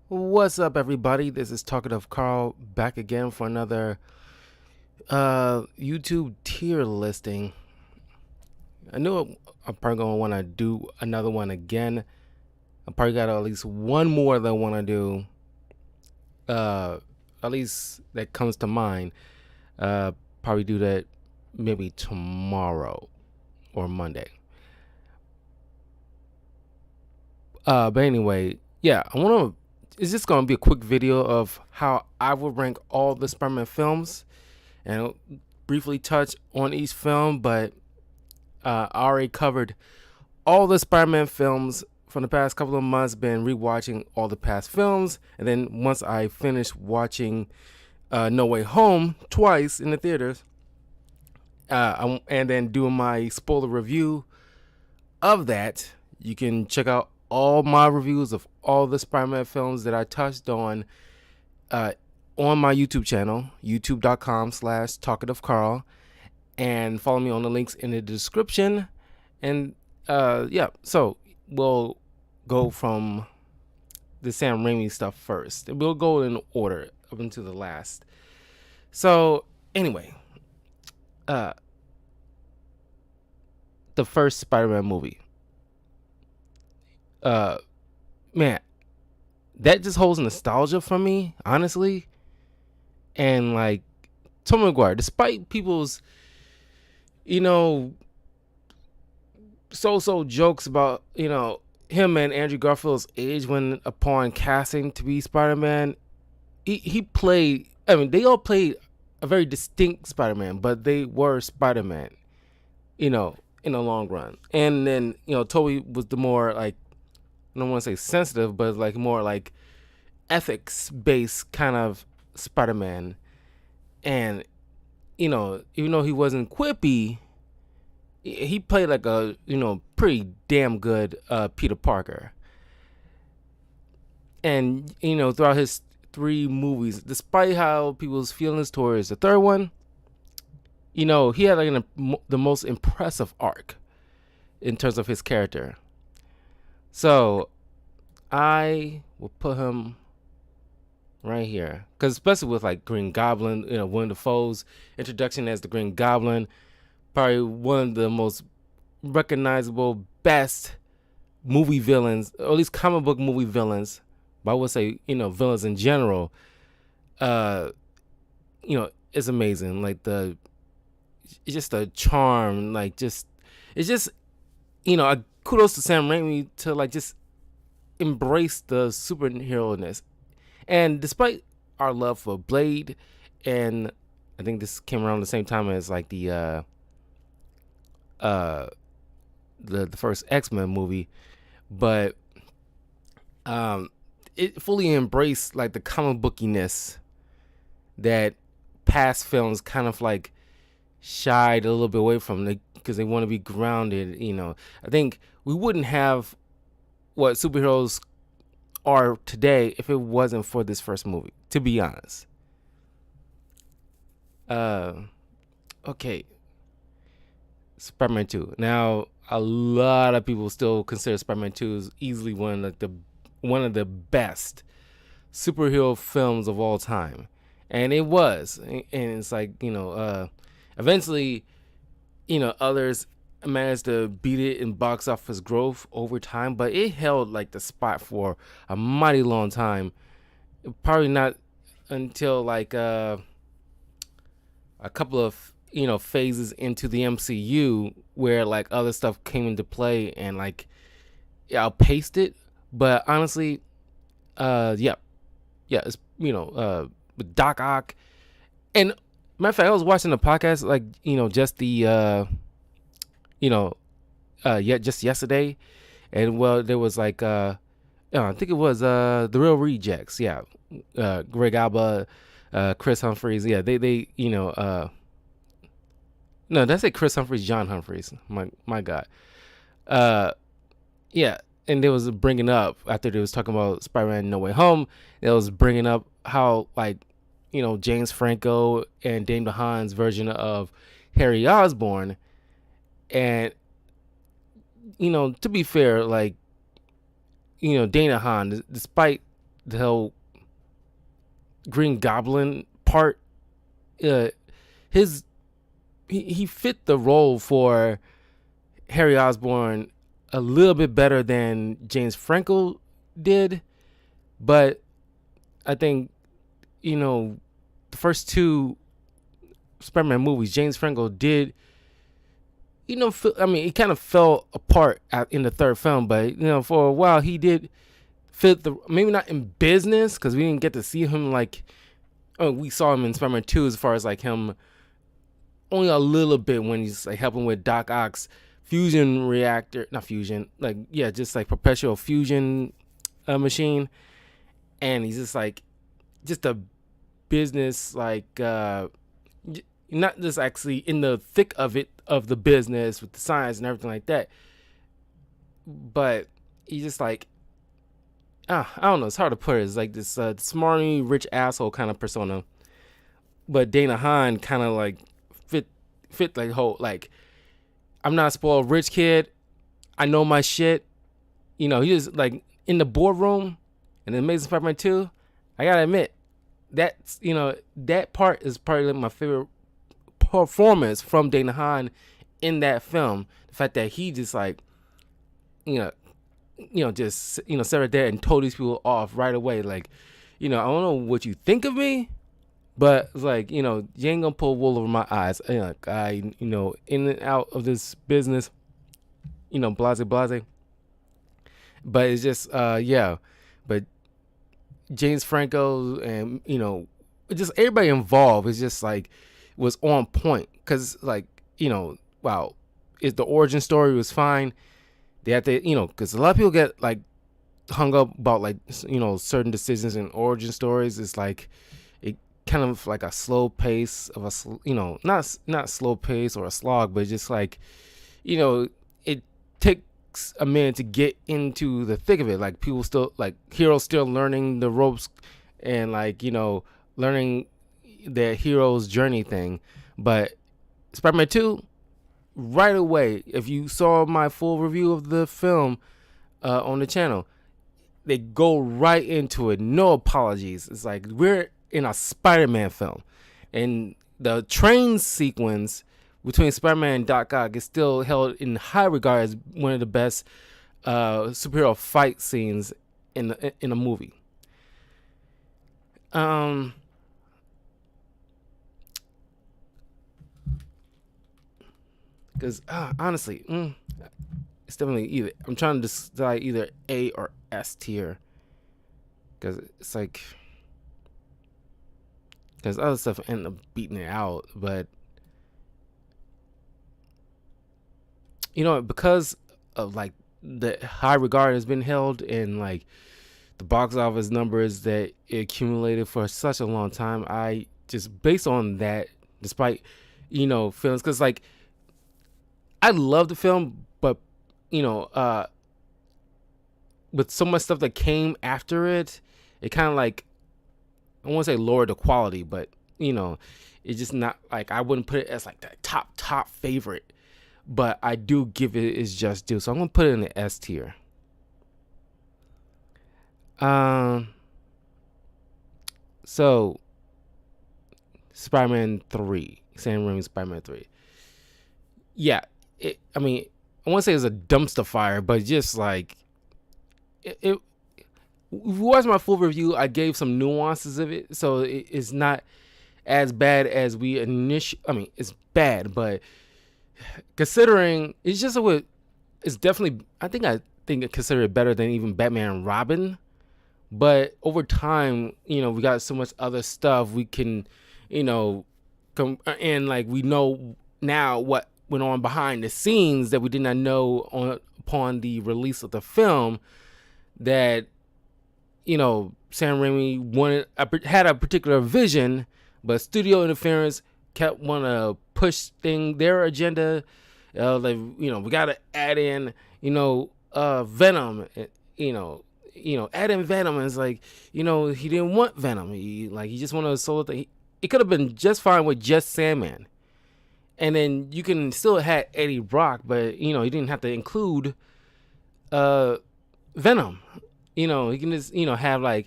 What's up, everybody? This is Talking of Carl back again for another YouTube tier listing. I knew I'm probably gonna want to do another one again. I probably got at least one more that I want to do. At least that comes to mind. Probably do that maybe tomorrow or Monday. But anyway, yeah, I want to. It's just gonna be a quick video of how I would rank all the Spider-Man films, and I'll briefly touch on each film. But I already covered all the Spider-Man films from the past couple of months. Been rewatching all the past films, and then once I finished watching No Way Home twice in the theaters, and then doing my spoiler review of that, you can check out all my reviews of all the Spider-Man films that I touched on my YouTube channel, youtube.com/talkativecarl, and follow me on the links in the description. And yeah, so we'll go from the Sam Raimi stuff first. We'll go in order up into the last. So anyway, the first Spider-Man movie. Man, that just holds nostalgia for me, honestly. And like Tom McGuire, despite people's, so jokes about, him and Andrew Garfield's age when upon casting to be Spider-Man, he played, they all played a very distinct Spider-Man, but they were Spider-Man, in the long run. And then, Tobey was the more like, I don't want to say sensitive, but like more like ethics based kind of Spider-Man. And even though he wasn't quippy, he played like a pretty damn good Peter Parker. And throughout his 3 movies, despite how people's feelings towards the third one, he had like the most impressive arc in terms of his character. So I will put him right here, because especially with like Green Goblin, Willem Dafoe's introduction as the Green Goblin, probably one of the most recognizable, best movie villains, or at least comic book movie villains. But I would say, villains in general. It's amazing. Like it's just a charm. Like it's just, kudos to Sam Raimi to like just embrace the superhero-ness. And despite our love for Blade, and I think this came around the same time as like the first X-Men movie, but it fully embraced like the comic bookiness that past films kind of like shied a little bit away from, because they want to be grounded. I think we wouldn't have what superheroes are today if it wasn't for this first movie, to be honest. Okay, Spider-Man 2. Now, a lot of people still consider Spider-Man 2 is easily one of the best superhero films of all time, and it was. And it's like, eventually, others managed to beat it in box office growth over time, but it held like the spot for a mighty long time. Probably not until like a couple of phases into the MCU where like other stuff came into play and like outpaced it. But honestly, it's with Doc Ock. And matter of fact, I was watching a podcast like just the just yesterday, and well, there was like I think it was the Real Rejects, Greg Alba, Chris Humphries, they no, did I say Chris Humphries? John Humphries, my God, and they was bringing up, after they was talking about Spider-Man No Way Home, they was bringing up how like James Franco and Dane DeHaan's version of Harry Osborn. And to be fair, like Dane DeHaan, despite the whole Green Goblin part. His he fit the role for Harry Osborn a little bit better than James Franco did, but I think the first two Spider-Man movies, James Franco did. It kind of fell apart in the third film, but for a while he did fit the, maybe not in business because we didn't get to see him we saw him in Spider-Man 2 as far as like him only a little bit when he's like helping with Doc Ock's fusion reactor, not fusion, just like perpetual fusion machine, and he's just a business not just actually in the thick of it, of the business with the science and everything like that, but he's just I don't know, it's hard to put it. It's like this smarmy rich asshole kind of persona, but Dana Hahn kind of fit like whole I'm not a spoiled rich kid, I know my shit. He was in the boardroom in the Amazing Spider-Man 2. I gotta admit that's that part is probably my favorite performance from Dana Hahn in that film. The fact that he just just sat right there and told these people off right away. I don't know what you think of me, but it's you ain't gonna pull wool over my eyes. I in and out of this business, blase. But it's just but James Franco and just everybody involved is just was on point, because wow, if the origin story was fine, they had to because a lot of people get hung up about certain decisions in origin stories. It's it kind of a slow pace of not slow pace or a slog, but just it takes a minute to get into the thick of it. People still heroes still learning the ropes and learning their hero's journey thing. But Spider-Man 2, right away, if you saw my full review of the film on the channel, they go right into it, no apologies. It's we're in a Spider-Man film, and the train sequence between Spider-Man and Doc Ock is still held in high regard as one of the best superhero fight scenes in a movie. Because honestly, it's definitely either. I'm trying to decide either A or S tier. Because it's because other stuff end up beating it out. But because of the high regard has been held and the box office numbers that it accumulated for such a long time, I just based on that, despite feelings, because I love the film, but with so much stuff that came after it, it kind of I won't say lowered the quality, but it's just not I wouldn't put it as the top favorite, but I do give it its just due. So I'm gonna put it in the S tier. So Spider-Man 3, Sam Raimi's Spider-Man 3. Yeah. I won't say it's a dumpster fire, but just if you watch my full review, I gave some nuances of it, so it's not as bad as we initially. It's bad, but considering it's just it's definitely. I think I consider it better than even Batman and Robin. But over time, we got so much other stuff we can, and we know now what went on behind the scenes that we did not know upon the release of the film, that Sam Raimi had a particular vision, but studio interference kept want to push their agenda. We got to add in Venom, add in Venom, and it's he didn't want Venom, he just wanted a solo thing. It could have been just fine with just Sandman. And then you can still have Eddie Brock, but you didn't have to include Venom. You can just have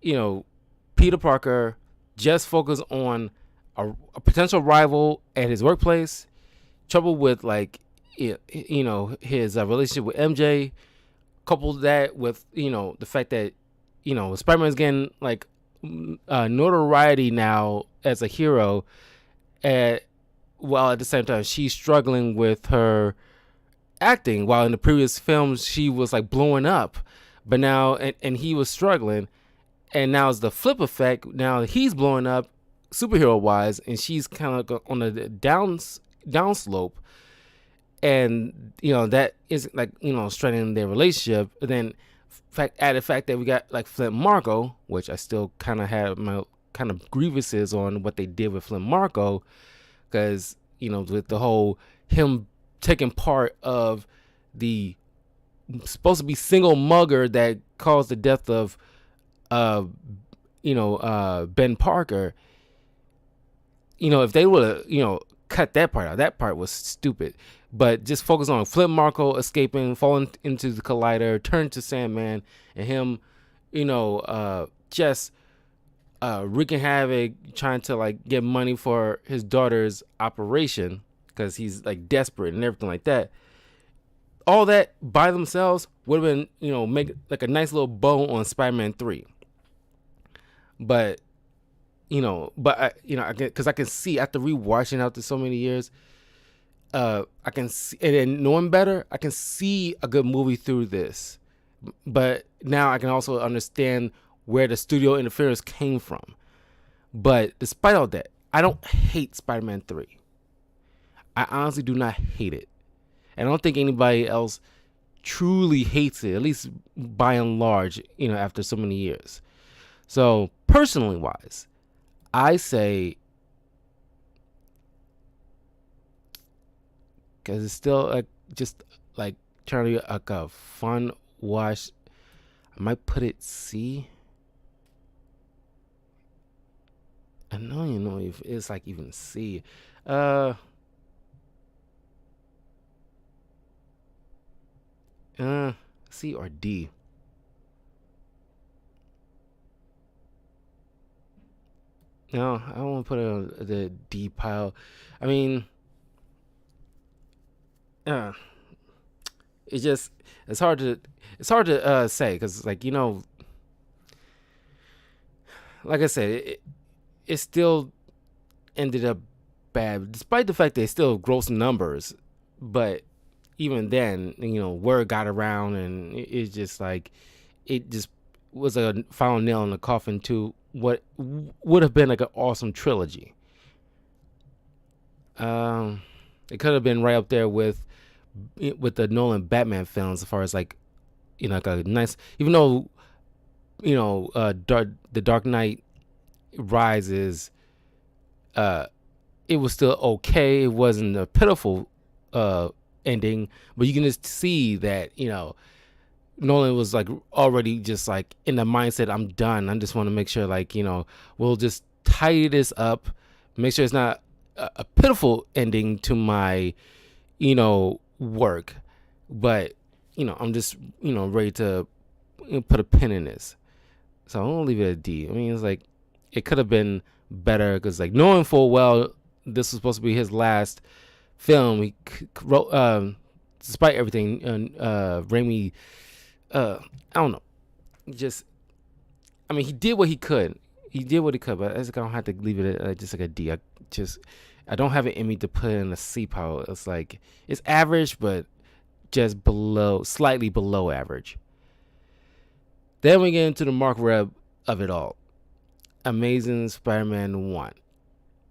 you know, Peter Parker just focused on a potential rival at his workplace, trouble with like his relationship with MJ, coupled that with the fact that Spider-Man's getting like notoriety now as a hero, at while at the same time she's struggling with her acting. While in the previous films she was like blowing up, but now and he was struggling, and now it's the flip effect. Now he's blowing up superhero wise, and she's kind of on the downslope, and that is like strengthening their relationship. And then added fact that we got like Flint Marko, which I still kind of had my kind of grievances on what they did with Flint Marko, because with the whole him taking part of the supposed to be single mugger that caused the death of Ben Parker. If they would have cut that part out, that part was stupid. But just focus on Flint Marko escaping, falling into the collider, turn to Sandman, and him just wreaking havoc, trying to like get money for his daughter's operation because he's like desperate and everything like that. All that by themselves would have been make like a nice little bow on Spider-Man 3. But because I can see after rewatching after so many years, I can see, and then knowing better, I can see a good movie through this. But now I can also understand where the studio interference came from. But despite all that, I don't hate Spider-Man 3. I honestly do not hate it. And I don't think anybody else truly hates it, at least by and large, after so many years. So personally wise, I say, because it's still just like trying to be like a fun watch, I might put it C. I don't know if it's like even C. C or D. No, I don't want to put it on the D pile. I mean, it's hard to say, because like like I said, it still ended up bad, despite the fact that it's still gross numbers. But even then, word got around, and it just was a final nail in the coffin to what would have been like an awesome trilogy. It could have been right up there with the Nolan Batman films, as far as like like a nice, even though the Dark Knight Rises, it was still okay. It wasn't a pitiful ending, but you can just see that Nolan was like already just like in the mindset, I'm done. I just want to make sure like we'll just tidy this up, make sure it's not a pitiful ending to my work, but I'm just ready to put a pin in this. So I'm gonna leave it at D. I mean, it's like it could have been better, because like knowing full well this was supposed to be his last film, he wrote, despite everything, Raimi, I don't know, he did what he could. But I just gonna have to leave it at just like a D. I don't have it in me to put in a C pile. It's like it's average, but just slightly below average. Then we get into the Mark Webb of it all. Amazing Spider-Man 1.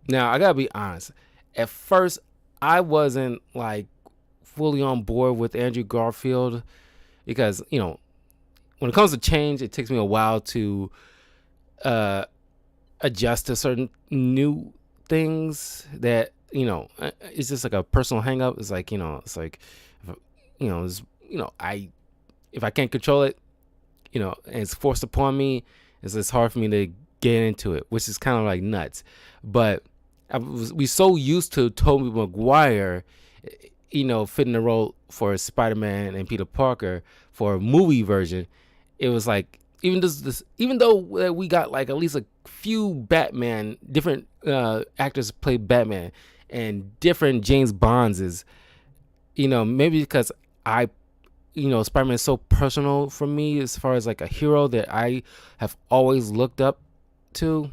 Now, I gotta be honest. At first, I wasn't like fully on board with Andrew Garfield, because, when it comes to change, it takes me a while to adjust to certain new things that, it's just like a personal hang up. It's like, it's like, if I can't control it, and it's forced upon me, it's hard for me to get into it, which is kind of like nuts. But we so used to Tobey Maguire, fitting the role for Spider-Man and Peter Parker for a movie version. It was like even though we got like at least a few Batman, different actors play Batman, and different James Bonds is, maybe because Spider-Man is so personal for me as far as like a hero that I have always looked up to.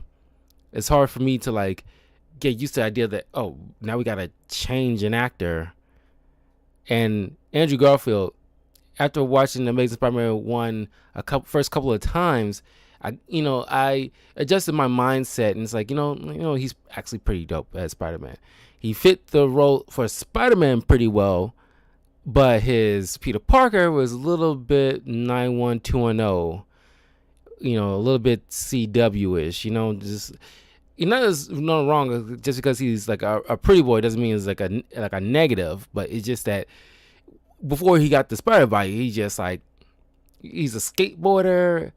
It's hard for me to like get used to the idea that, oh, now we gotta change an actor. And Andrew Garfield, after watching Amazing Spider-Man 1 first couple of times, I adjusted my mindset, and it's like, he's actually pretty dope as Spider-Man. He fit the role for Spider-Man pretty well, but his Peter Parker was a little bit 91210, a little bit CW-ish, just, there's no wrong. Just because he's like a pretty boy doesn't mean it's like a negative, but it's just that before he got the spider bite, he's just like, he's a skateboarder,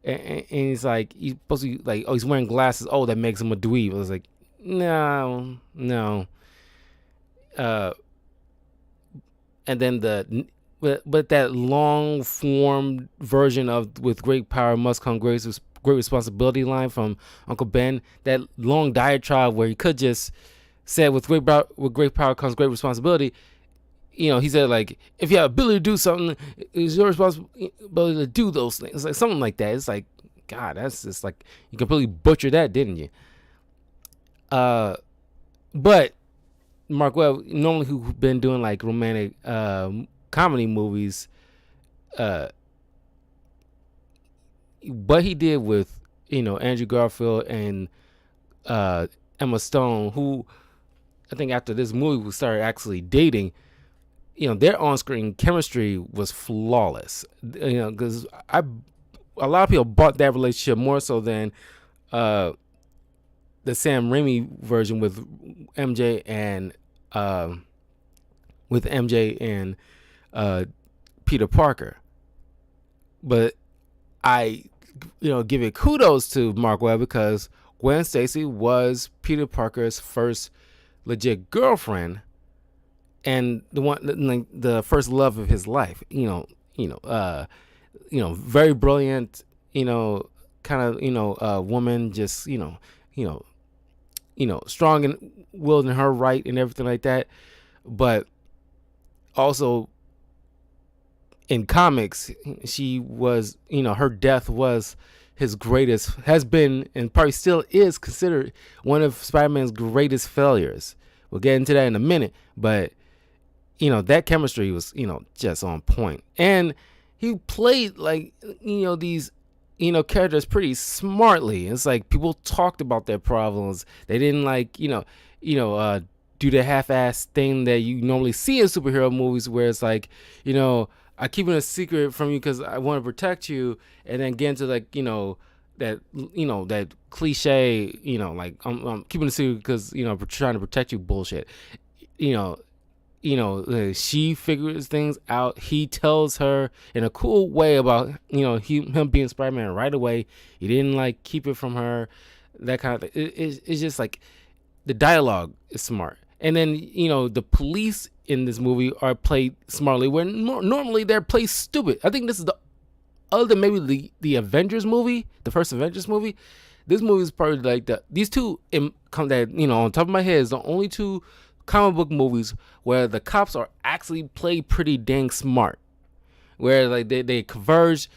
and he's like, he's supposed to be like, oh, he's wearing glasses, oh, that makes him a dweeb. I was like, no. And then but that long form version of "with great power must come great responsibility" line from Uncle Ben, that long diatribe where he could just say, with great power comes great responsibility. He said, like, if you have ability to do something, it's your responsibility to do those things. It's like something like that. It's like, God, that's just like, you completely butchered that, didn't you? But Mark Webb, normally who's been doing like romantic comedy movies, what he did with Andrew Garfield and Emma Stone, who I think after this movie we started actually dating, their on-screen chemistry was flawless. Because a lot of people bought that relationship more so than the Sam Raimi version with MJ and Peter Parker. But I give it kudos to Mark Webb, because Gwen Stacy was Peter Parker's first legit girlfriend, and the one, like, the first love of his life. Very brilliant, kind of woman, just strong and willed in her right and everything like that. But also in comics, she was, her death was has been and probably still is considered one of Spider-Man's greatest failures. We'll get into that in a minute, but that chemistry was, just on point. And he played like, these, characters pretty smartly. It's like people talked about their problems. They didn't like, do the half-ass thing that you normally see in superhero movies, where it's like, I keep it a secret from you because I want to protect you, and then get into like, that cliche, like I'm keeping it a secret because trying to protect you bullshit. She figures things out. He tells her in a cool way about him being Spider-Man right away. He didn't like keep it from her, that kind of thing. It's just like the dialogue is smart, and then the police in this movie are played smartly, where normally they're played stupid. I think this is other than maybe the Avengers movie, the first Avengers movie. This movie is probably like these two on top of my head is the only two comic book movies where the cops are actually played pretty dang smart, where like they converge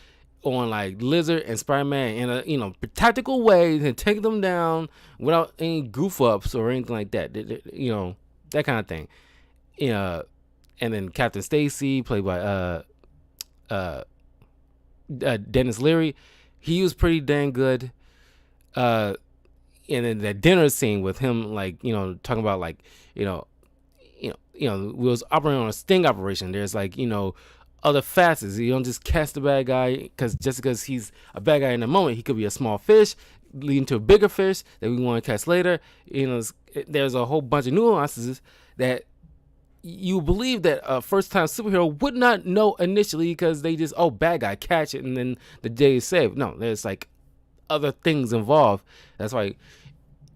on like Lizard and Spider-Man in a tactical way and take them down without any goof ups or anything like that. That kind of thing. And then Captain Stacy, played by Dennis Leary, he was pretty dang good. And then that dinner scene with him, like, talking about like, we was operating on a sting operation. There's like, other facets. You don't just catch the bad guy because he's a bad guy in the moment. He could be a small fish leading to a bigger fish that we want to catch later. There's a whole bunch of nuances that you believe that a first-time superhero would not know initially, because they just, bad guy, catch it, and then the day is saved. No, there's like other things involved. That's why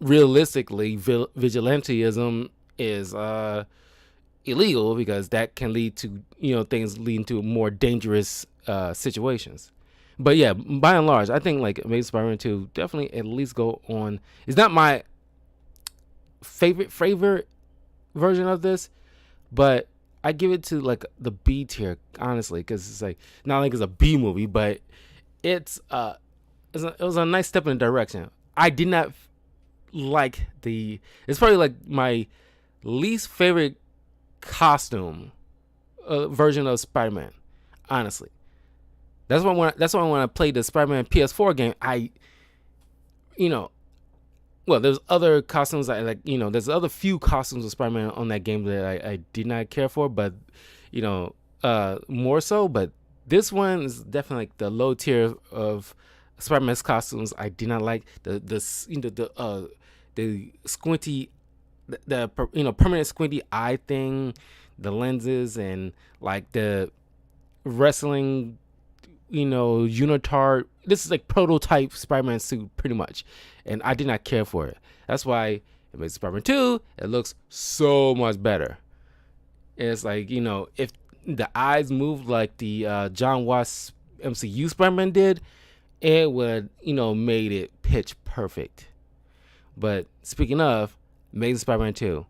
realistically vigilantism is illegal, because that can lead to things leading to more dangerous situations. But yeah, by and large, I think like Amazing Spider-Man 2 definitely at least go on. It's not my favorite version of this, but I give it to like the B tier, honestly, because it's like not like it's a B movie, but it's it was a nice step in the direction. I did not like the. It's probably like my least favorite costume version of Spider-Man. Honestly, that's why when I played the Spider-Man PS4 game, you know, well, there's other costumes I like. There's other few costumes of Spider-Man on that game that I did not care for, but more so. But this one is definitely like the low tier of Spider-Man's costumes. I did not like the squinty, the permanent squinty eye thing, the lenses, and like the wrestling unitard. This is like prototype Spider-Man suit pretty much, and I did not care for it. That's why it makes Spider-Man 2, it looks so much better. It's like, if the eyes moved like the John Watts MCU Spider-Man did, it would made it pitch perfect. But speaking of Amazing Spider-Man 2,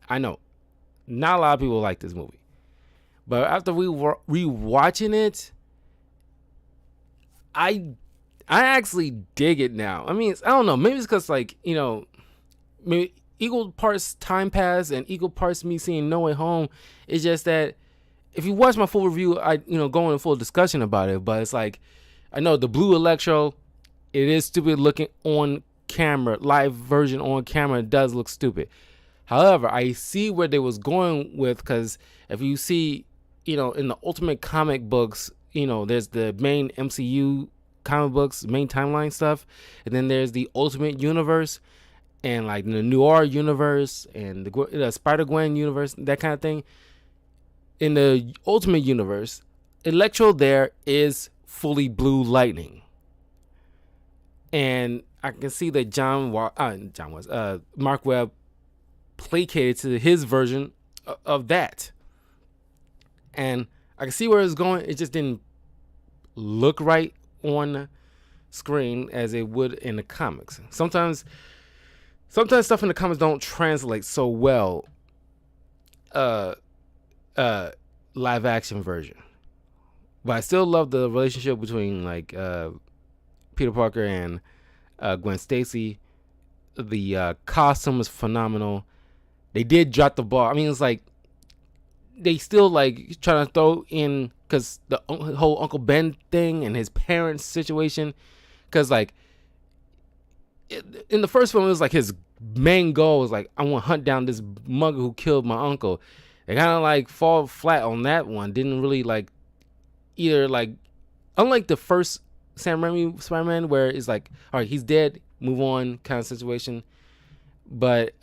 I know not a lot of people like this movie, but after we were rewatching it, I actually dig it now. I mean, I don't know. Maybe it's because maybe equal parts time pass and equal parts me seeing No Way Home. It's just that if you watch my full review, I go into full discussion about it. But it's like, I know the blue Electro, it is stupid looking on camera. Live version on camera, it does look stupid. However, I see where they was going with, because if you see, in the Ultimate comic books, there's the main MCU comic books, main timeline stuff, and then there's the Ultimate Universe, and like the Noir Universe, and the Spider-Gwen Universe, that kind of thing. In the Ultimate Universe, Electro there is fully blue lightning, and I can see that Mark Webb placated to his version of that, and I can see where it's going. It just didn't look right on screen as it would in the comics. Sometimes stuff in the comics don't translate so well live action version. But I still love the relationship between like Peter Parker and Gwen Stacy. The costume is phenomenal. They did drop the ball. I mean, it's like they still like trying to throw in, because the whole Uncle Ben thing and his parents situation, because like in the first film it was like his main goal was like, I want to hunt down this mugger who killed my uncle. They kind of like fall flat on that one. Didn't really like either, like unlike the first Sam Raimi Spider-Man where it's like, all right, he's dead, move on kind of situation. But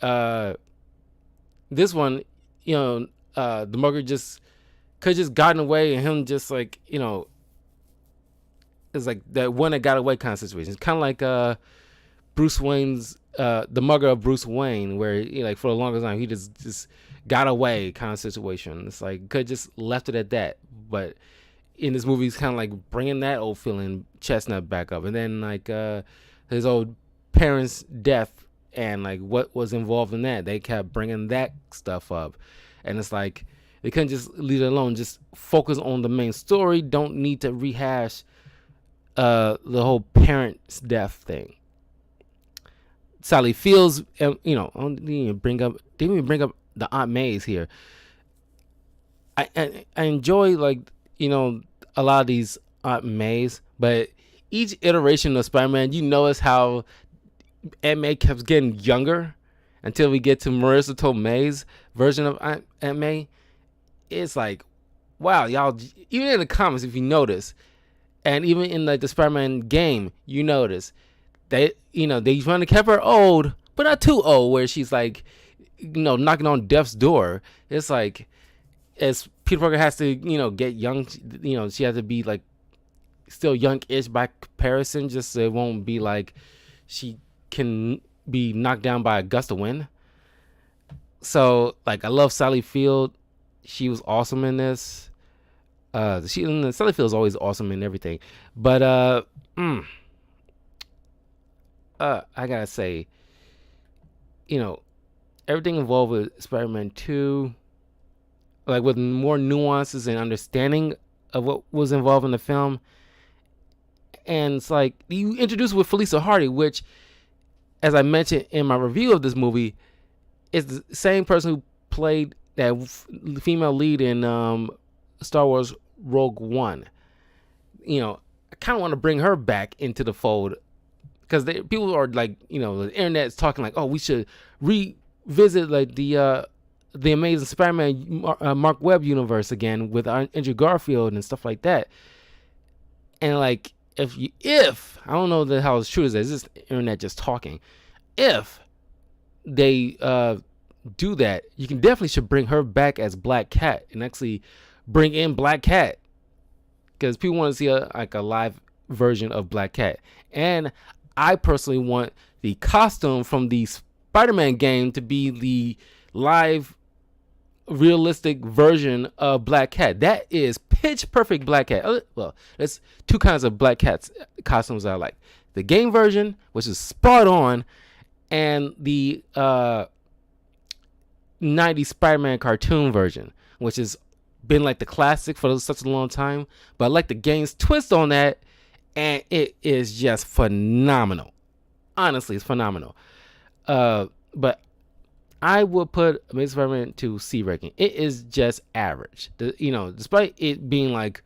this one, the mugger just could just gotten away, and him just like, it's like that one that got away kind of situation. It's kind of like Bruce Wayne's the mugger of Bruce Wayne, where like for the longest time he just got away kind of situation. It's like could just left it at that. But in this movie, he's kind of like bringing that old feeling Chestnut back up, and then like his old parents' death and like what was involved in that. They kept bringing that stuff up, and it's like they couldn't just leave it alone. Just focus on the main story. Don't need to rehash the whole parents' death thing. Sally Fields, I didn't even bring up the Aunt Mays here. I enjoy like a lot of these Aunt Mays, but each iteration of Spider-Man, you notice how Aunt May kept getting younger until we get to Marissa Tomei's version of Aunt May. It's like, wow, y'all. Even in the comics, if you notice, and even in like the Spider-Man game, you notice they trying to keep her old, but not too old, where she's like, knocking on death's door. It's like, as Peter Parker has to, get young, she has to be like still young-ish by comparison, just so it won't be like she can be knocked down by a gust of wind. So like, I love Sally Field. She was awesome in this. Sally Field is always awesome and everything, but I gotta say, you know, everything involved with Spider-Man 2, like with more nuances and understanding of what was involved in the film. And it's like you introduced with Felicia Hardy, which, as I mentioned in my review of this movie, is the same person who played that female lead in Star Wars Rogue One. I kind of want to bring her back into the fold because people are like, the internet's talking like, oh, we should revisit like the Amazing Spider-Man Mark Webb universe again with Andrew Garfield and stuff like that. And like, if I don't know how it's true is, this is internet just talking. If they do that, you can definitely should bring her back as Black Cat and actually bring in Black Cat because people want to see a live version of Black Cat. And I personally want the costume from the Spider-Man game to be the live realistic version of Black Cat. That is pitch perfect Black Cat. Well, there's two kinds of Black Cats costumes I like. The game version, which is spot on, and the 90s Spider-Man cartoon version, which has been like the classic for such a long time. But I like the game's twist on that, and it is just phenomenal. Honestly, it's phenomenal. But I would put Amazing Spider-Man to C ranking. It is just average. Despite it being like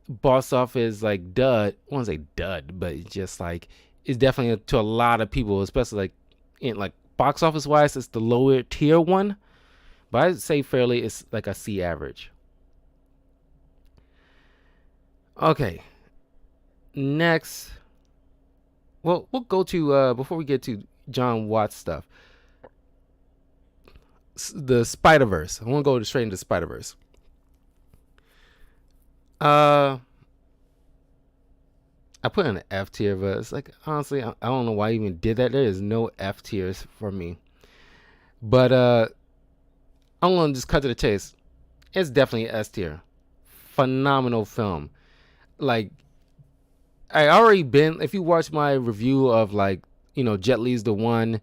box office like dud. I won't say dud, but it's just like it's definitely to a lot of people, especially like in like box office wise, it's the lower tier one. But I'd say fairly it's like a C average. Okay. Next. Well, we'll go to before we get to John Watts stuff. The Spider-Verse. I want to go straight into Spider-Verse. I put in an F tier, but it's like honestly, I don't know why I even did that. There is no F tiers for me. But I'm gonna just cut to the chase. It's definitely S tier. Phenomenal film. Like I already been. If you watch my review of like Jet Li's The One,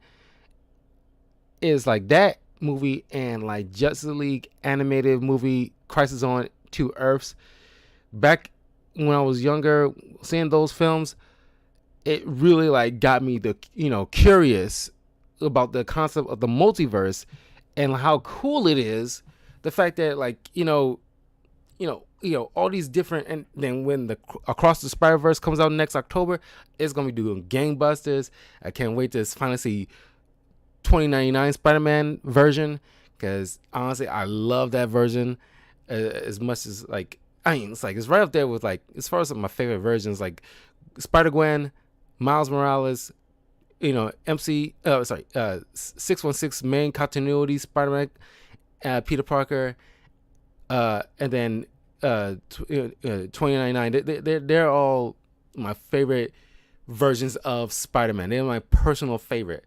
is like that movie and like Justice League animated movie Crisis on Two Earths. Back when I was younger, seeing those films, it really like got me curious about the concept of the multiverse and how cool it is. The fact that like all these different, and then when the Across the Spider-Verse comes out next October, it's gonna be doing gangbusters. I can't wait to finally see 2099 Spider-Man version because honestly I love that version as much as it's right up there with like as far as my favorite versions like Spider-Gwen, Miles Morales, 616 main continuity Spider-Man, Peter Parker, and then 2099. They're all my favorite versions of Spider-Man. They're my personal favorite.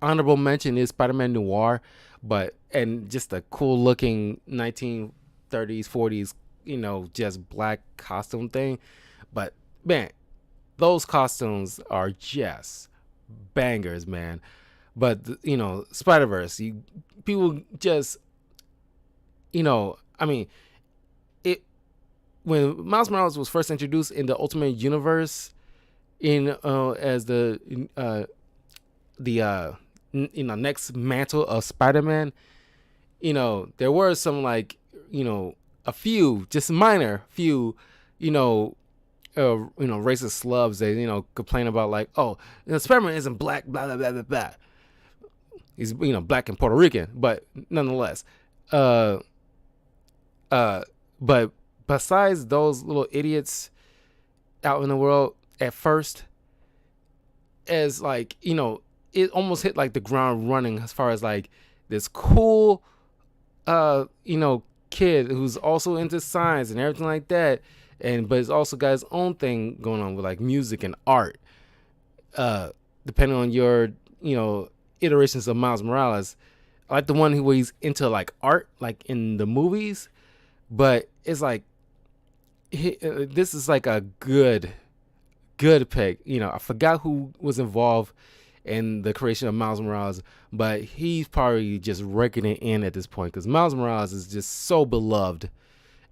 Honorable mention is Spider-Man Noir, and just a cool looking 1930s, 40s, just black costume thing. But man, those costumes are just bangers, man. But Spider-Verse, people just, it when Miles Morales was first introduced in the Ultimate Universe as the next mantle of Spider-Man, there were some like a few just minor racist slubs that complain about like, oh, Spider-Man isn't black, blah blah blah blah blah. He's black and Puerto Rican, but nonetheless, but besides those little idiots out in the world at first, as like it almost hit like the ground running as far as like this cool kid who's also into science and everything like that, but it's also got his own thing going on with like music and art, depending on your iterations of Miles Morales. I like the one where he's into like art, like in the movies, But it's like this is like a good pick. I forgot who was involved in the creation of Miles Morales, but he's probably just raking it in at this point because Miles Morales is just so beloved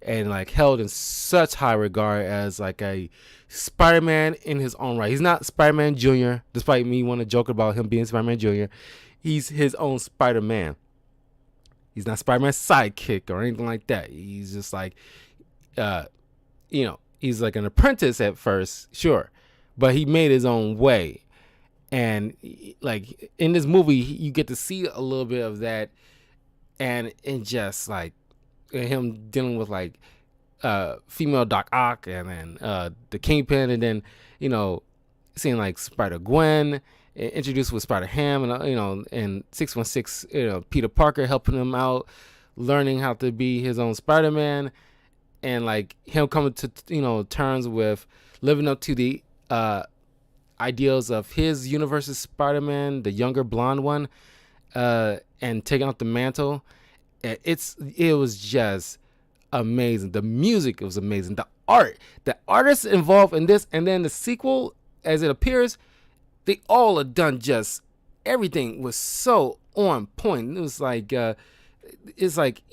and like held in such high regard as like a Spider-Man in his own right. He's not Spider-Man Jr., despite me want to joke about him being Spider-Man Jr. He's his own Spider-Man. He's not Spider-Man's sidekick or anything like that. He's just like, he's like an apprentice at first, sure, but he made his own way. And like in this movie, you get to see a little bit of that, and just like him dealing with like female Doc Ock, and then the Kingpin, and then seeing like Spider Gwen introduced with Spider Ham, and and 616, Peter Parker helping him out, learning how to be his own Spider-Man, and like him coming to terms with living up to the ideals of his universe's Spider-Man, the younger blonde one, and taking up the mantle. It was just amazing. The music was amazing. The artists involved in this, and then the sequel as it appears, they all are done. Just everything was so on point. It was like it's like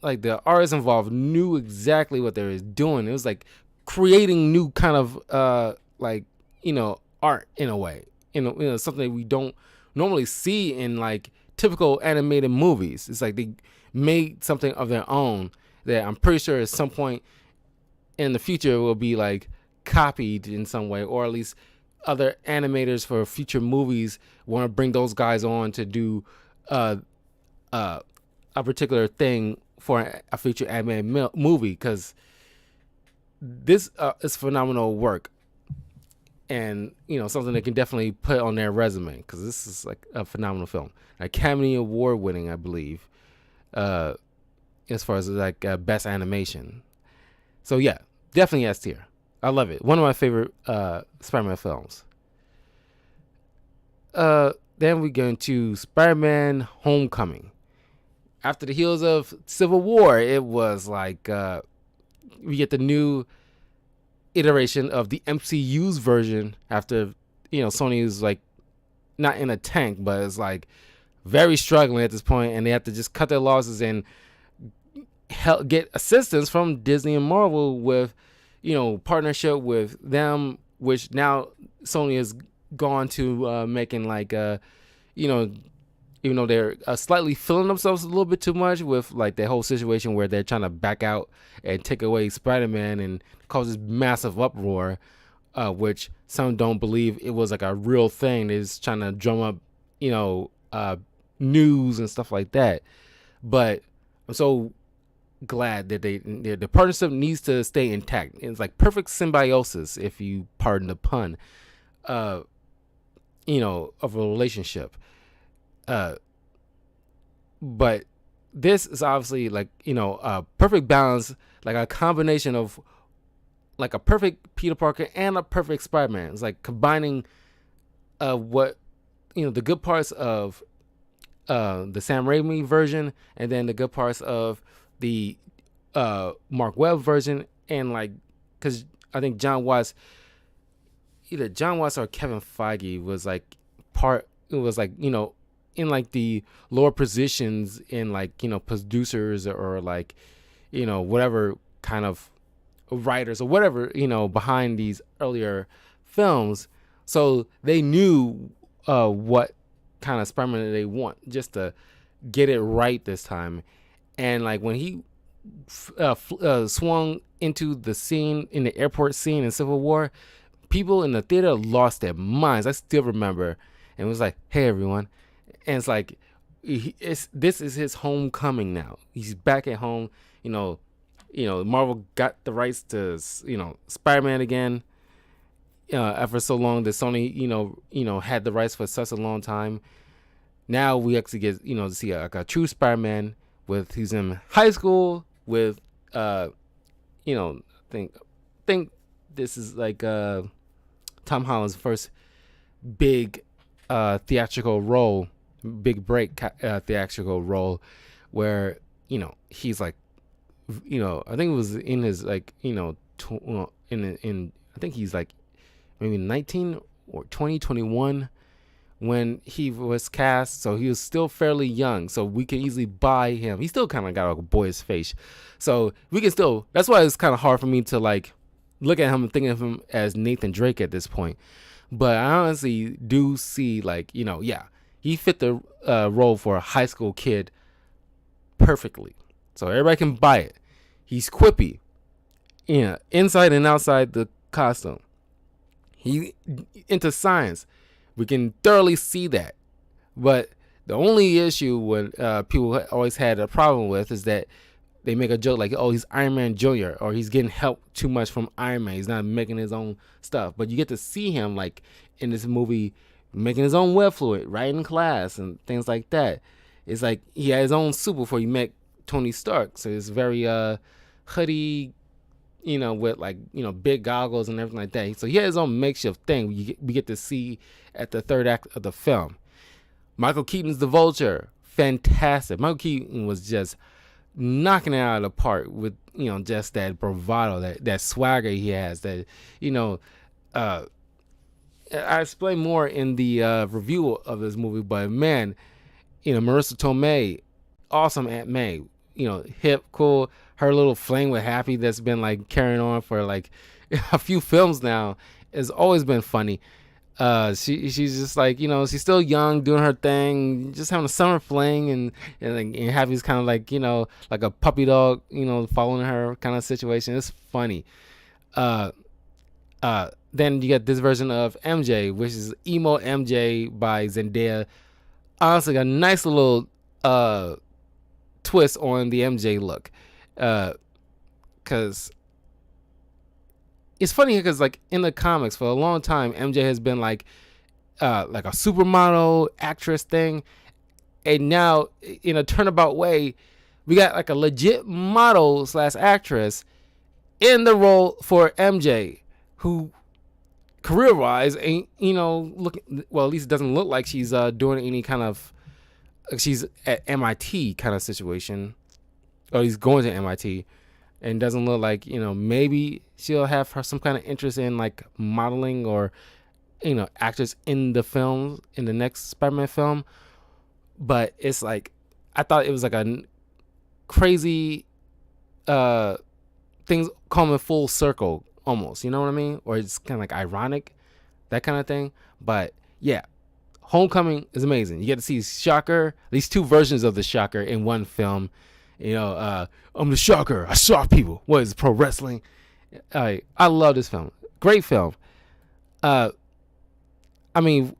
like the artists involved knew exactly what they were doing. It was like creating new kind of art in a way. Something that we don't normally see in like typical animated movies. It's like they made something of their own that I'm pretty sure at some point in the future will be like copied in some way, or at least other animators for future movies want to bring those guys on to do a particular thing for a future animated movie, because this is phenomenal work, and something they can definitely put on their resume, because this is like a phenomenal film, Academy Award winning, I believe, as far as like best animation. So yeah, definitely S tier. I love it. One of my favorite Spider-Man films. Then we go into Spider-Man Homecoming. After the heels of Civil War, it was like we get the new iteration of the MCU's version after Sony is like not in a tank, but it's like very struggling at this point, and they have to just cut their losses and get assistance from Disney and Marvel with partnership with them, which now Sony has gone to making like even though they're slightly feeling themselves a little bit too much with like the whole situation where they're trying to back out and take away Spider-Man and cause this massive uproar, which some don't believe it was like a real thing. They're just trying to drum up news and stuff like that. But I'm so glad that the partnership needs to stay intact. It's like perfect symbiosis, if you pardon the pun, of a relationship. But this is obviously like a perfect balance, like a combination of like a perfect Peter Parker and a perfect Spider-Man. It's like combining what the good parts of the Sam Raimi version, and then the good parts of the Mark Webb version, and like, because I think either John Watts or Kevin Feige was like in like the lower positions in like producers or like whatever kind of writers or whatever behind these earlier films, so they knew what kind of Spider-Man they want, just to get it right this time. And like when he swung into the scene in the airport scene in Civil War, people in the theater lost their minds. I still remember, and it was like, hey everyone, and it's like this is his homecoming now. He's back at home. Marvel got the rights to Spider-Man again after so long that Sony had the rights for such a long time. Now we actually get to see a true Spider-Man with he's in high school with think this is like Tom Holland's first big theatrical role, big break theatrical role, where he's like I think it was in his like, in I think he's like maybe 19 or 2021 when he was cast, so he was still fairly young, so we can easily buy him. He still kind of got a boyish face, so we can still. That's why it's kind of hard for me to like look at him and think of him as Nathan Drake at this point. But I honestly do see like, yeah, he fit the role for a high school kid perfectly, so everybody can buy it. He's quippy, inside and outside the costume. He into science. We can thoroughly see that. But the only issue when people always had a problem with is that they make a joke like, oh, he's Iron Man Jr. or he's getting help too much from Iron Man. He's not making his own stuff. But you get to see him like in this movie making his own web fluid, right in class and things like that. It's like he had his own suit before he met Tony Stark. So it's very hoodie, with like, big goggles and everything like that. So he had his own makeshift thing we get to see at the third act of the film. Michael Keaton's the Vulture. Fantastic. Michael Keaton was just knocking it out of the park with, just that bravado, that swagger he has. That, I explain more in the review of this movie, but man, Marissa Tomei, awesome Aunt May. Hip, cool. Her little fling with Happy that's been like carrying on for like a few films now has always been funny. She's just like, she's still young, doing her thing, just having a summer fling, and Happy's kind of like, like a puppy dog, following her kind of situation. It's funny. Then you get this version of MJ, which is emo MJ by Zendaya. Honestly, a nice little twist on the MJ look, because it's funny because like in the comics for a long time MJ has been like a supermodel actress thing, and now in a turnabout way we got like a legit model / actress in the role for MJ, who career wise ain't looking well, at least it doesn't look like she's doing any kind of, she's at MIT kind of situation, or he's going to MIT, and doesn't look like, maybe she'll have some kind of interest in like modeling or, actors in the film, in the next Spider-Man film. But it's like, I thought it was like a crazy things coming full circle almost, you know what I mean? Or it's kind of like ironic, that kind of thing. But yeah, Homecoming is amazing. You get to see Shocker, at least two versions of the Shocker in one film. I'm the Shocker. I shock people. What is it, pro wrestling? I love this film. Great film. I mean,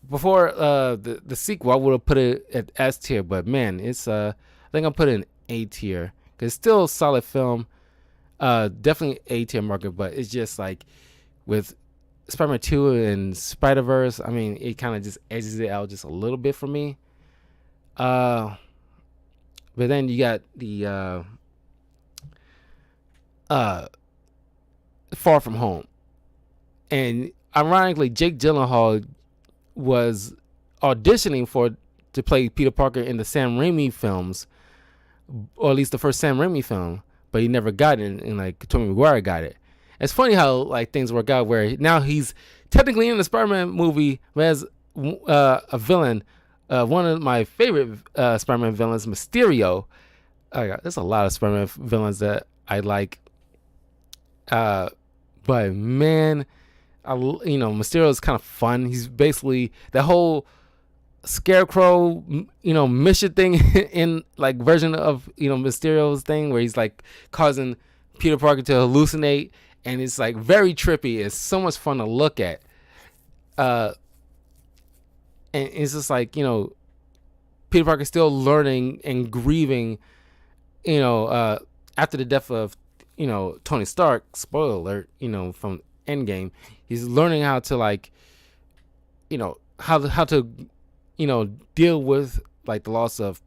before the sequel, I would have put it at S tier, but man, it's I think I'll put it in A tier because it's still a solid film. Definitely A tier market, but it's just like with Spider-Man 2 and Spider-Verse, I mean, it kind of just edges it out just a little bit for me. But then you got the Far From Home, and ironically, Jake Gyllenhaal was auditioning to play Peter Parker in the Sam Raimi films, or at least the first Sam Raimi film, but he never got it, and like Tobey Maguire got it. It's funny how like things work out where now he's technically in the Spider-Man movie as a villain. One of my favorite Spider-Man villains, Mysterio. There's a lot of Spider-Man villains that I like. But man, Mysterio is kind of fun. He's basically the whole Scarecrow, mission thing in like version of, Mysterio's thing where he's like causing Peter Parker to hallucinate, and it's like very trippy. It's so much fun to look at. And it's just like, Peter Parker's still learning and grieving, after the death of, Tony Stark, spoiler alert, from Endgame. He's learning how to like, how to, deal with like the loss of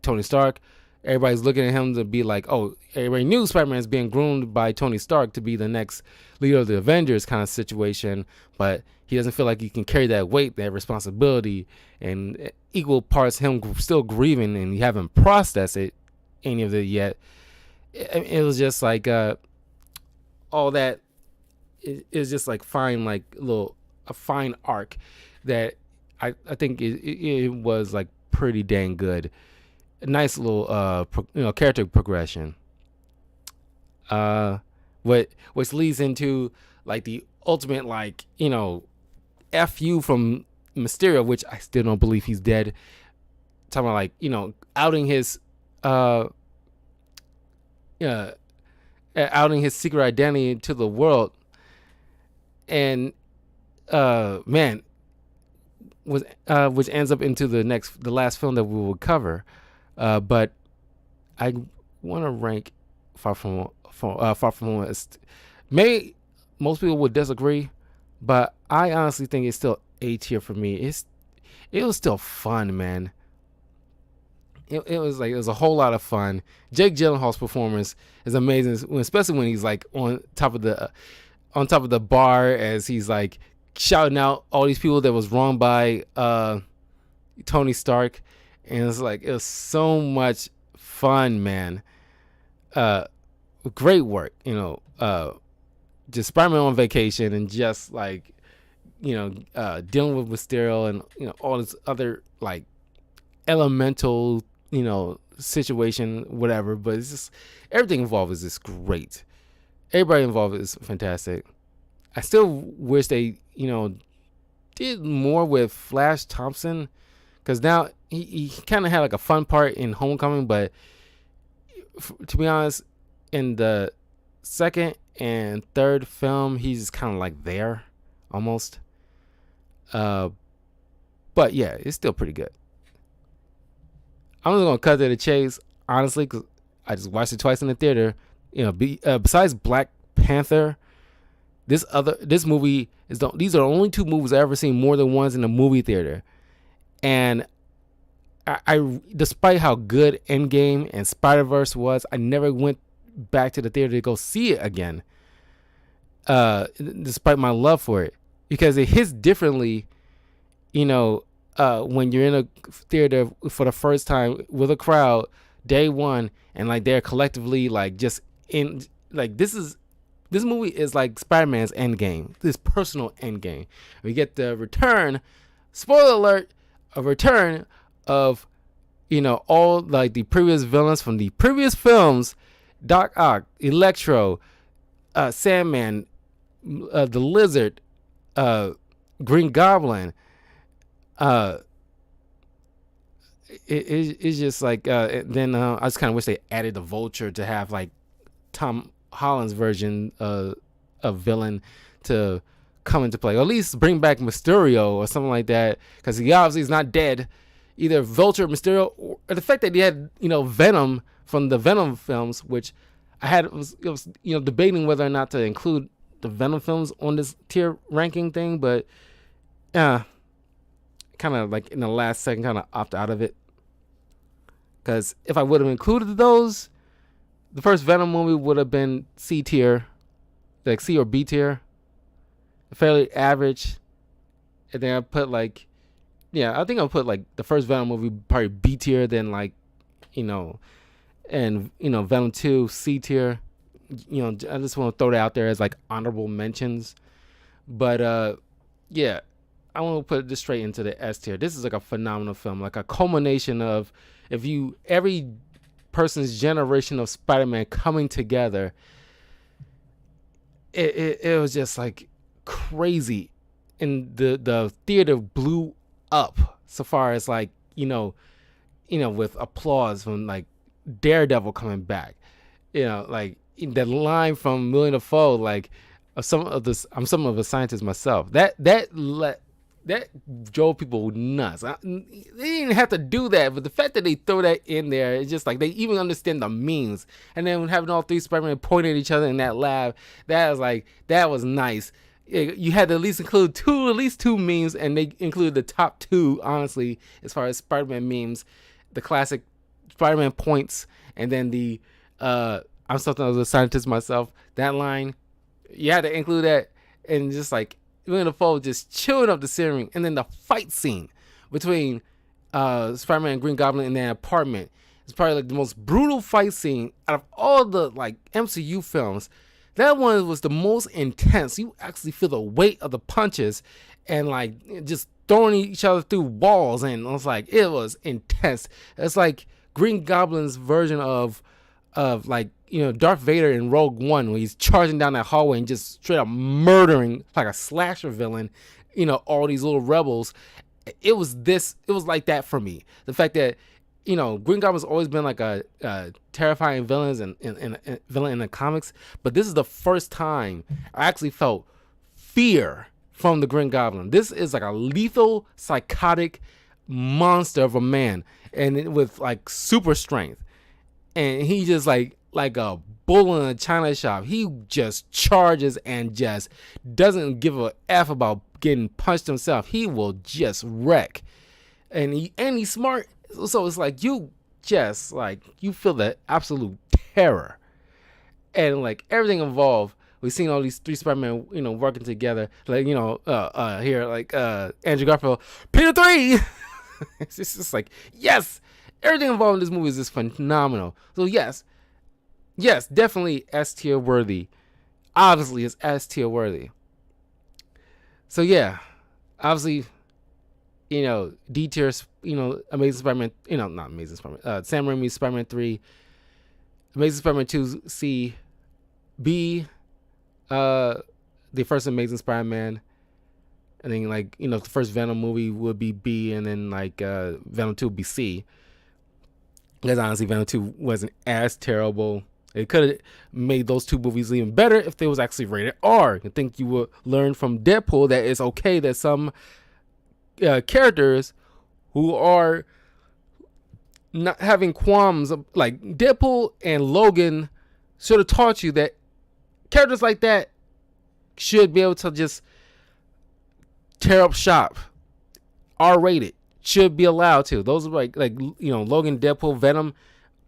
Tony Stark. Everybody's looking at him to be like, oh, everybody knew Spider-Man's being groomed by Tony Stark to be the next leader of the Avengers kind of situation, but he doesn't feel like he can carry that weight, that responsibility, and equal parts him still grieving and he haven't processed it, any of it yet. It was just like all that. It was just like fine, like a fine arc that I think it was like pretty dang good. A nice little character progression. Which leads into like the ultimate like F you from Mysterio, which I still don't believe he's dead. Talking about like outing his outing his secret identity to the world, and man, which ends up into the last film that we will cover. But I want to rank Far From Home. Maybe most people would disagree, but I honestly think it's still A tier for me. It was still fun, man. It was a whole lot of fun. Jake Gyllenhaal's performance is amazing, especially when he's like on top of the bar as he's like shouting out all these people that was wronged by Tony Stark, and it was so much fun, man. Great work, just Spider-Man on vacation and just like dealing with Mysterio and all this other like elemental situation, whatever. But it's just everything involved is just great. Everybody involved is fantastic. I still wish they did more with Flash Thompson, because now he kind of had like a fun part in Homecoming, but to be honest, in the second and third film, he's kind of like there almost. But yeah, it's still pretty good. I'm just gonna cut to the chase, honestly, because I just watched it twice in the theater. Besides Black Panther, this movie these are the only two movies I ever seen more than once in the movie theater. And I despite how good Endgame and Spider-Verse was, I never went back to the theater to go see it again. Despite my love for it, because it hits differently, when you're in a theater for the first time with a crowd day one, and like they're collectively like just in like this movie is like Spider-Man's Endgame, this personal Endgame. We get the return, spoiler alert, a return of all like the previous villains from the previous films: Doc Ock, Electro, Sandman, the Lizard, Green Goblin. It's just like then I just kind of wish they added the Vulture to have like Tom Holland's version of villain to come into play, or at least bring back Mysterio or something like that, because he obviously is not dead. Either Vulture, Mysterio, or the fact that he had Venom from the Venom films, which I was debating whether or not to include the Venom films on this tier ranking thing, but kind of like in the last second kind of opt out of it, because if I would have included those, the first Venom movie would have been C tier, like C or B tier, fairly average. And then I put like, I think I'll put like the first Venom movie probably B tier, then like, and Venom 2 C tier. I just want to throw that out there as like honorable mentions. But yeah, I want to put this straight into the S tier. This is like a phenomenal film, like a culmination of every person's generation of Spider-Man coming together. It was just like crazy, and the theater blew up so far as like with applause from like Daredevil coming back, like that line from William Dafoe, like I'm some of the scientists myself. That drove people nuts. They didn't have to do that, but the fact that they throw that in there, it's just like they even understand the memes. And then having all three Spider-Man pointing at each other in that lab, that was nice. You had to at least include two memes, and they included the top two, honestly, as far as Spider-Man memes. The classic Spider-Man points, and then the I'm something of a scientist myself. That line, you had to include that, and just like William Dafoe just chilling up the ceiling, and then the fight scene between Spider-Man and Green Goblin in that apartment. It's probably like the most brutal fight scene out of all the like MCU films. That one was the most intense. You actually feel the weight of the punches and like just throwing each other through walls, and it was intense. It's like Green Goblin's version of like, Darth Vader in Rogue One, when he's charging down that hallway and just straight up murdering like a slasher villain, all these little rebels. It was like that for me. The fact that, Green Goblin's always been like a terrifying villain in the comics, but this is the first time I actually felt fear from the Green Goblin. This is like a lethal, psychotic monster of a man, and with like super strength, and he just like a bull in a china shop. He just charges and just doesn't give a f about getting punched himself. He will just wreck, and he's smart. So it's like you feel the absolute terror, and like everything involved. We've seen all these three Spider-Man, working together. Like, here, like Andrew Garfield, Peter 3. It's just like, yes, everything involved in this movie is just phenomenal. So yes, definitely S tier worthy. Obviously, it's S tier worthy. So yeah, obviously, D tier, Amazing Spider-Man, not Amazing Spider-Man, Sam Raimi's Spider-Man 3, Amazing Spider-Man 2, C, B, the first Amazing Spider-Man. I think the first Venom movie would be B, and then Venom 2 would be C. Because honestly, Venom 2 wasn't as terrible. It could have made those two movies even better if they was actually rated R. I think you would learn from Deadpool that it's okay that some characters who are not having qualms, like Deadpool and Logan, should have taught you that characters like that should be able to just tear up shop. R-rated. Should be allowed to. Those are like Logan, Deadpool, Venom,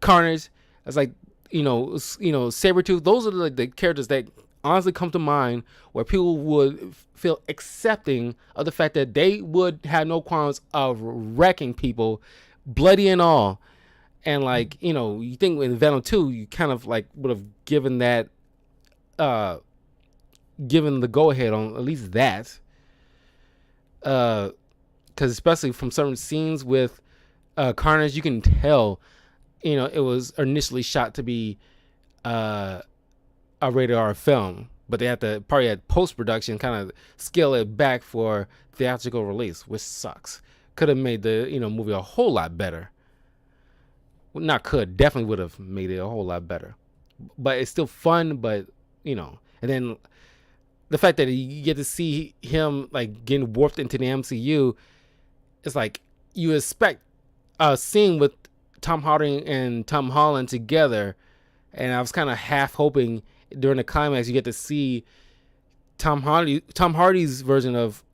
Carnage. It's like, Sabretooth. Those are like the characters that honestly come to mind where people would feel accepting of the fact that they would have no qualms of wrecking people, bloody and all. And you think in Venom 2, you kind of like would have given that, given the go ahead on at least that. Because especially from certain scenes with Carnage, you can tell, it was initially shot to be a rated R film, but they had to probably at post-production kind of scale it back for theatrical release, which sucks. Could have made the movie a whole lot better. Well, not could, definitely would have made it a whole lot better. But it's still fun, but and then the fact that you get to see him like getting warped into the MCU, it's like you expect a scene with Tom Hardy and Tom Holland together, and I was kind of half hoping during the climax you get to see Tom Hardy's version of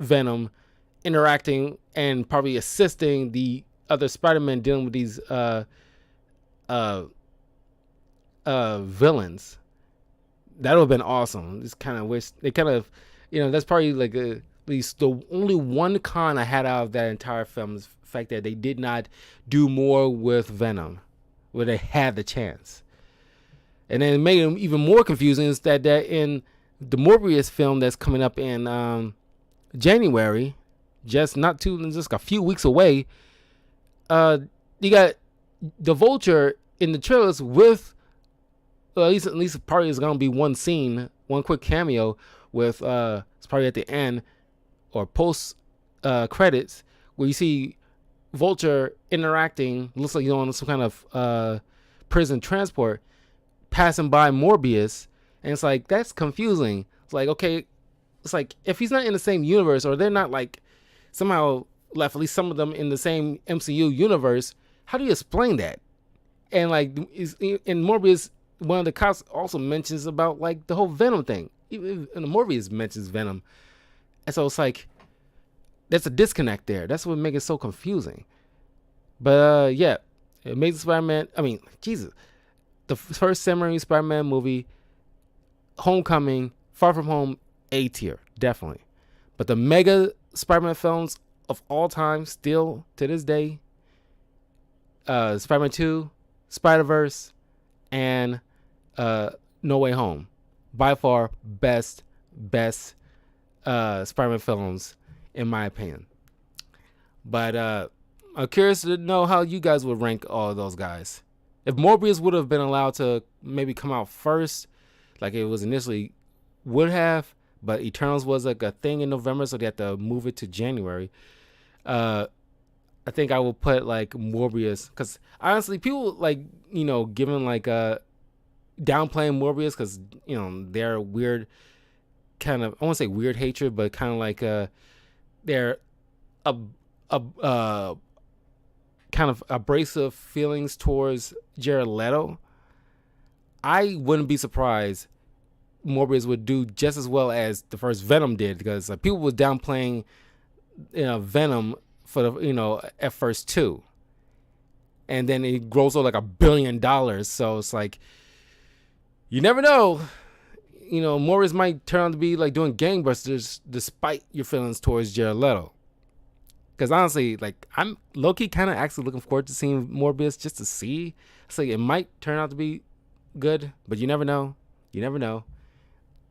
Venom interacting and probably assisting the other Spider-Man dealing with these villains. That would have been awesome. Just kind of wish they kind of, that's probably like at least the only one con I had out of that entire film is the fact that they did not do more with Venom where they had the chance. And then it made it even more confusing is that in the Morbius film that's coming up in January, just a few weeks away, you got the Vulture in the trailers with, at least probably is going to be one scene, one quick cameo with, it's probably at the end or post credits, where you see Vulture interacting, looks like he's on some kind of prison transport, passing by Morbius, and it's like, that's confusing. It's like, okay, it's like, if he's not in the same universe, or they're not like somehow left, at least some of them in the same MCU universe, how do you explain that? And like, in Morbius, one of the cops also mentions about like the whole Venom thing. Even the Morbius mentions Venom, and so it's like there's a disconnect there. That's what makes it so confusing. But yeah, Amazing Spider-Man. I mean, Jesus, the first Sam Raimi Spider-Man movie, Homecoming, Far From Home, A tier, definitely. But the mega Spider-Man films of all time, still to this day, Spider-Man 2, Spider-Verse, and No Way Home. By far, best Spider-Man films, in my opinion. But I'm curious to know how you guys would rank all of those guys. If Morbius would have been allowed to maybe come out first, like it was initially would have, but Eternals was like a thing in November, so they had to move it to January. I think I will put like Morbius, because honestly, people like, giving like downplaying Morbius because they're weird, kind of, I won't say weird hatred, but kind of like they're kind of abrasive feelings towards Jared Leto. I wouldn't be surprised Morbius would do just as well as the first Venom did, because people were downplaying Venom for the at first too, and then it grows up like $1 billion. So it's like, you never know. Morbius might turn out to be like doing gangbusters despite your feelings towards Jared Leto. Because honestly, like, I'm low-key kind of actually looking forward to seeing Morbius just to see. It's like, it might turn out to be good, but you never know. You never know.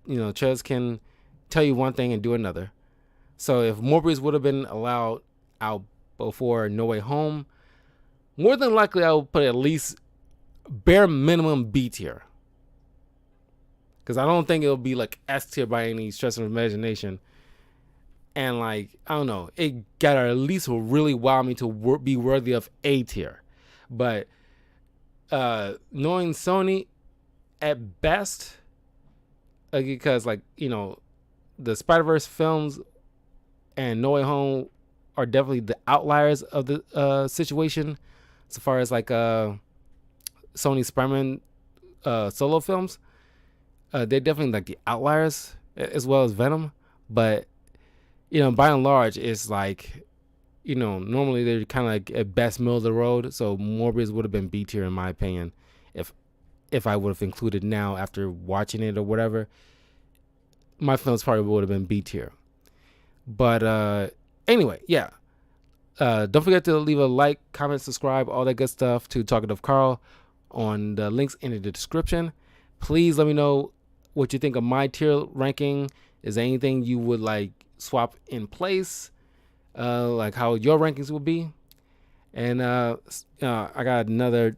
Trailers can tell you one thing and do another. So if Morbius would have been allowed out before No Way Home, more than likely I would put at least bare minimum B tier. Because I don't think it'll be like S tier by any stretch of imagination. And like, I don't know, it gotta at least really wow me to be worthy of A tier. But knowing Sony, at best, because like, the Spider-Verse films and No Way Home are definitely the outliers of the situation, so far as like Sony Spider-Man solo films. They're definitely like the outliers, as well as Venom. But by and large, it's like, normally they're kind of like at best middle of the road. So Morbius would have been B tier in my opinion, if I would have included now after watching it or whatever. My films probably would have been B tier. But anyway, yeah. Don't forget to leave a like, comment, subscribe, all that good stuff to Talkative Carl on the links in the description. Please let me know what you think of my tier ranking. Is there anything you would like swap in place, like how your rankings will be? And I got another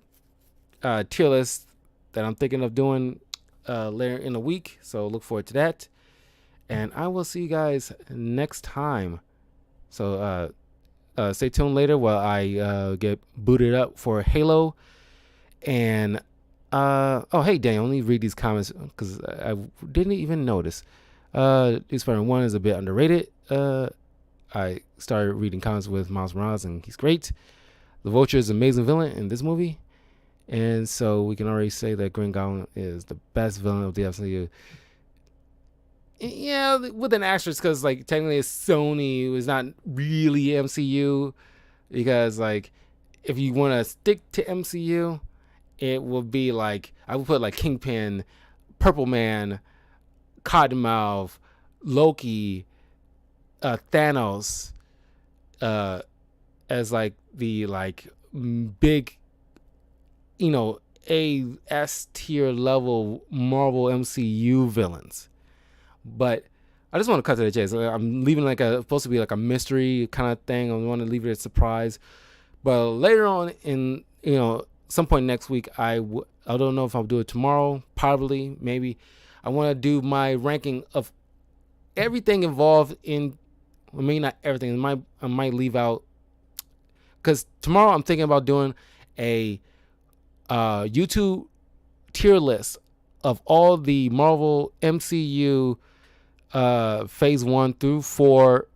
tier list that I'm thinking of doing later in the week, so look forward to that. And I will see you guys next time. So stay tuned later while I get booted up for Halo. And oh hey Daniel, let me read these comments because I didn't even notice. Spider-Man 1 is a bit underrated. I started reading comments with Miles Morales and he's great. The Vulture is an amazing villain in this movie. And so we can already say that Green Goblin is the best villain of the MCU. Yeah, with an asterisk, because like technically it's Sony, it was not really MCU. Because like if you want to stick to MCU, it would be like, I would put like Kingpin, Purple Man, Cottonmouth, Loki, Thanos, as like the like big, A S tier level Marvel MCU villains. But I just want to cut to the chase. I'm leaving like supposed to be like a mystery kind of thing. I want to leave it a surprise. But later on in some point next week, I don't know if I'll do it tomorrow. Probably, maybe. I want to do my ranking of everything involved in. I mean, not everything. I might leave out, because tomorrow I'm thinking about doing a YouTube tier list of all the Marvel MCU phase 1 through 4,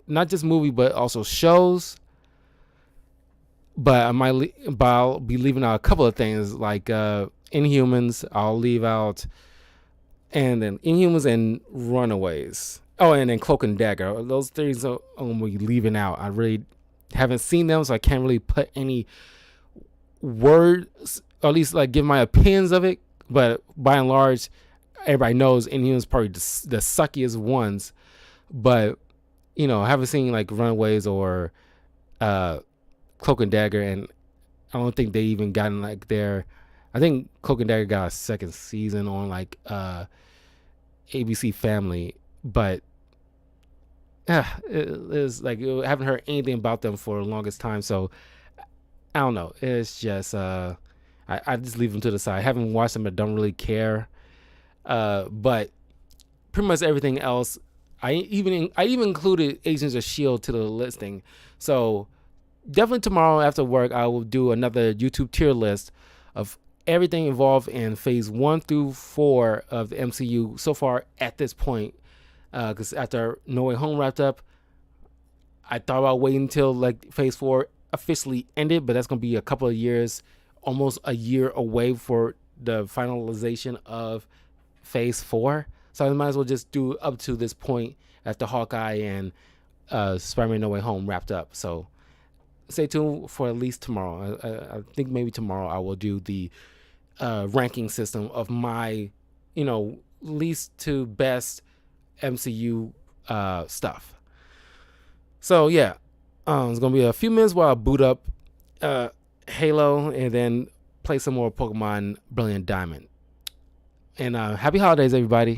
not just movie but also shows. But I'll be leaving out a couple of things like Inhumans. I'll leave out, and then Inhumans and Runaways. Oh, and then Cloak and Dagger. Those things I'm gonna be leaving out. I really haven't seen them, so I can't really put any words, or at least like give my opinions of it. But by and large, everybody knows Inhumans probably the suckiest ones. But I haven't seen like Runaways or Cloak and Dagger, and I don't think they even gotten like their. I think Cloak and Dagger got a second season on like ABC Family, but it's like I haven't heard anything about them for the longest time. So I don't know. It's just I just leave them to the side. I haven't watched them, but don't really care. But pretty much everything else, I even included Agents of Shield to the listing. So definitely tomorrow after work, I will do another YouTube tier list of everything involved in Phase 1 through 4 of the MCU so far at this point. Because after No Way Home wrapped up, I thought about waiting until like Phase 4 officially ended, but that's gonna be a couple of years, almost a year away for the finalization of Phase 4. So I might as well just do up to this point after Hawkeye and Spider-Man No Way Home wrapped up. So stay tuned for at least tomorrow. I think maybe tomorrow I will do the ranking system of my, least to best MCU stuff. So yeah, it's gonna be a few minutes while I boot up Halo and then play some more Pokemon Brilliant Diamond. And happy holidays, everybody.